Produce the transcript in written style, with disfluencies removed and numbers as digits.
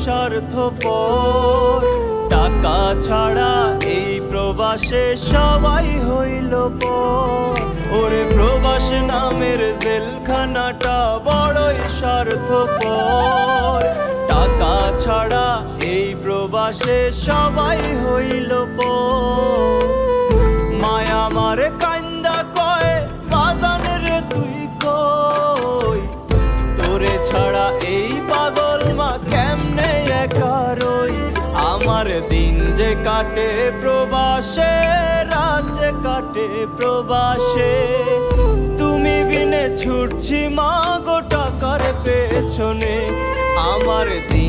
স্বার্থপর। টাকা ছাড়া এই প্রবাসে সবাই হইল পর। ওরে প্রবাস নামের জেলখানাটা বড়ই স্বার্থপর। টাকা ছাড়া এই প্রবাসে সবাই হইল পর। মায়া আমারে কান্দা কয় বাজান রে তুই কই, তোরে ছাড়া এই পাগল মা কেমনে একা রই। আমার দিন যে কাটে প্রবাসে, রাত যে কাটে প্রবাসে, তুমি বিনে ছুটছি মা গো টাকার পেছনে। আমার দিন